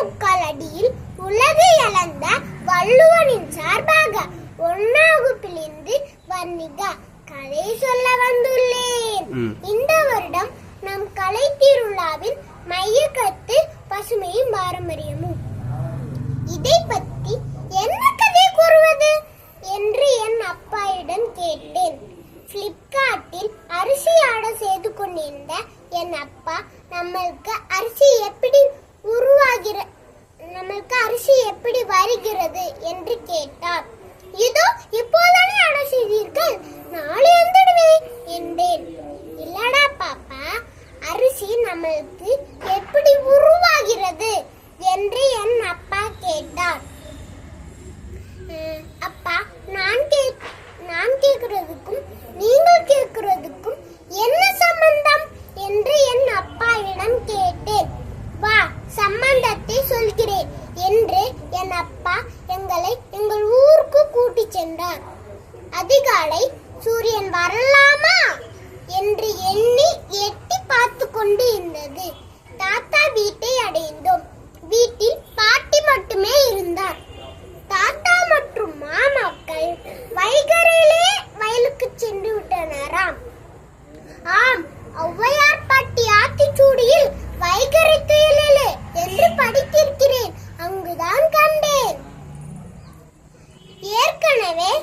முக்கால் அடியில் உலகை அளந்த வள்ளுவனின் சார்பாக 1ஆம் வகுப்பிலிருந்து வர்ணிக கதை சொல்ல வந்துள்ளேன். இந்த வருடம் நம் கலை திருவிழாவின் மையக்கருத்து பசுமையும் பாரம்பரியமும். இதை பற்றி என்ன கதை கூறுவது என்று என் அப்பாயிடம் கேட்டேன். பிளிப்கார்ட்டில் அரிசி ஆர்டர் செய்து கொண்டிருந்த என் அப்பா நம்மளுக்கு அரிசி எப்படி வருகிறது என்று கேட்டார். இதோ இப்போதானே ஆர்டர் செய்தீர்கள், நாளை வந்துடுவேன் என்றேன். இல்லடா பாப்பா, அரிசி நம்மளுக்கு எப்படி உருவாகிறது என்று என் அப்பா கேட்டார். அப்பா, நான் கேட்கிறதுக்கும் நீங்கள் கேட்கிறதுக்கும் என்ன சம்பந்தம் என்று என் அப்பாவிடம் கேட்டேன். வா, சம்பந்தத்தை சொல்கிறேன் என்று என் அப்பா எங்களை எங்கள் ஊருக்கு கூட்டி சென்றார். அதிகாலை சூரியன் வரலாமா என்று எண்ணி எட்டி பார்த்து கொண்டு இருந்தது. தாத்தா வீட்டை அடைந்தோம். வீட்டில் பாட்டி மட்டுமே இருந்தார். தாத்தா மற்றும் மாமாக்கள் வைகரையிலே வயலுக்கு சென்று விட்டனராம். ஆம், ஔவையார் பாட்டி ஆத்திச்சூடியில் வைகரை துயிலே என்று படித்திருக்கிறேன். அங்குதான் கண்டேன். ஏற்கனவே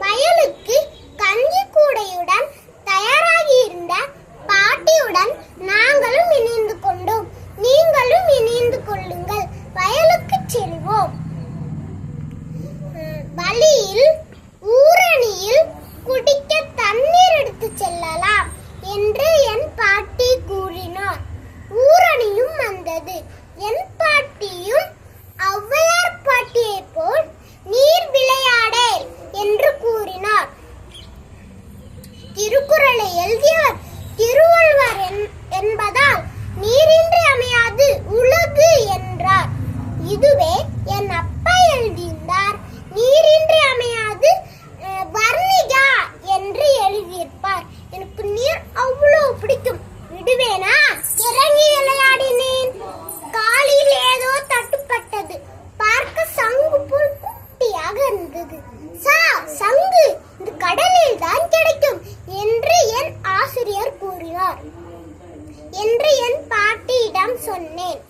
வயலுக்கு கஞ்சி கூடையுடன் தயாராகி இருந்த பாட்டியுடன் நாங்களும் இணைந்து கொண்டோம். நீங்களும் இணைந்து கொள்ளுங்கள், வயலுக்கு செல்வோம். வழியில் ஊரணியில் குடிக்க தண்ணீர் எடுத்து செல்லலாம் என்று என் பாட்டி கூறினார். ஊரணியும் வந்தது. என் பாட்டியும் ஔவையார் பாட்டியை போல் நீர் விளையாடே என்று கூறினார். திருக்குறளை எழுதியவர் திருவள்ளுவர் என்பதால் நீரின்றி அமையாது உலகு என்றார். இதுவே என் அப்பா எழுதியிருந்தார். நீரின்றி அமையாது வர்ணிகா என்று எழுதியிருப்பார். எனக்கு நீர் அவ்வளவு பிடிக்கும். விடுவேனா? இறங்கி விளையாடினேன். காலில் ஏதோ தட்டுப்பட்டது. பார்க்க சங்கு போல் குட்டியாக இருந்தது. சங்கு இந்த கடலில் தான் கிடைக்கும் என்று என் ஆசிரியர் கூறினார் என்று என் பாட்டியிடம் சொன்னேன்.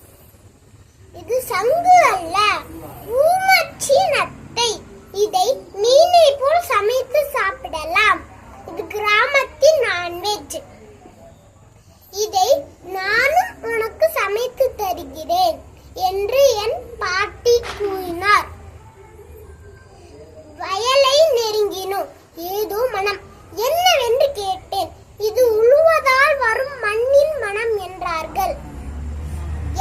இது சங்கு அல்ல, ஊமச்சி நத்தை. இதை மீனை போல் சமைத்து சாப்பிடலாம். இது கிராமத்தின் நான்வெஜ். இதை நானும் உனக்கு சமைத்து தருகிறேன் என்று என் பாட்டி கூறினார். வயலை நெருங்கினோம். ஏதோ மனம். என்னவென்று கேட்டேன். இது உழுவதால் வரும் மண்ணின் மனம் என்றார்கள்.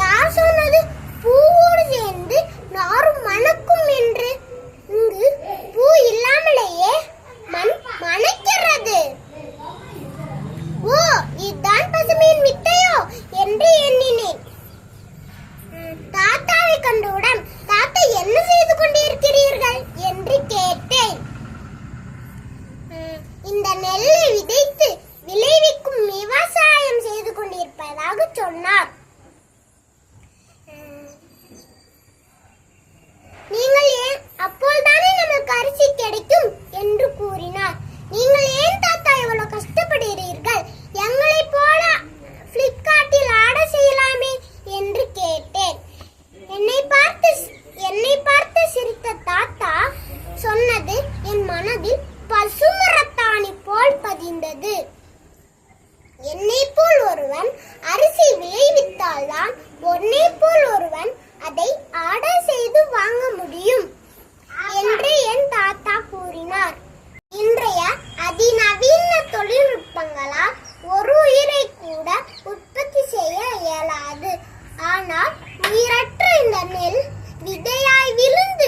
யார் சொன்னது பூவோடு சேர்ந்து நாரும் மணக்கும் என்று? இங்கு பூ இல்லாமலேயே மண் மணக்கிறது. ஓ, இதுதான் பசுமையின் வித்தையோ என்று எண்ணினேன். தாத்தாவை கண்டவுடன், தாத்தா என்ன செய்து கொண்டிருக்கிறீர்கள் என்று கேட்டேன். இந்த நெல்லை விதைத்து விளைவிக்கும் விவசாயம் செய்து கொண்டிருப்பதாக சொன்னார். நீங்கள் ஏன் அப்போதுதானே நமக்கு அரிசி கிடைக்கும் என்று கூறினார். நீங்கள் ஏன் தாத்தா இவ்வளவு கஷ்டப்படுகிறீர்கள்? எங்களை போல பிளிப்கார்ட்டில் ஆர்டர் செய்யலாமே என்று கேட்டேன். என்னை பார்த்து சிரித்த தாத்தா சொன்னது என் மனதில் பசுமரத்தாணி போல் பதிந்தது. என்னை போல் ஒருவன் அரிசி விளைவித்தால்தான் உன்னை போல் ஒருவன் அதை ஆர்டர் செய்து வாங்க முடியும் என்று என் தாத்தா கூறினார். இன்றைய அதிநவீன தொழில்நுட்பங்களால் ஒரு உயிரை கூட உற்பத்தி செய்ய இயலாது. ஆனால் உயிரற்ற இந்த நெல் விதையாய் விழுந்து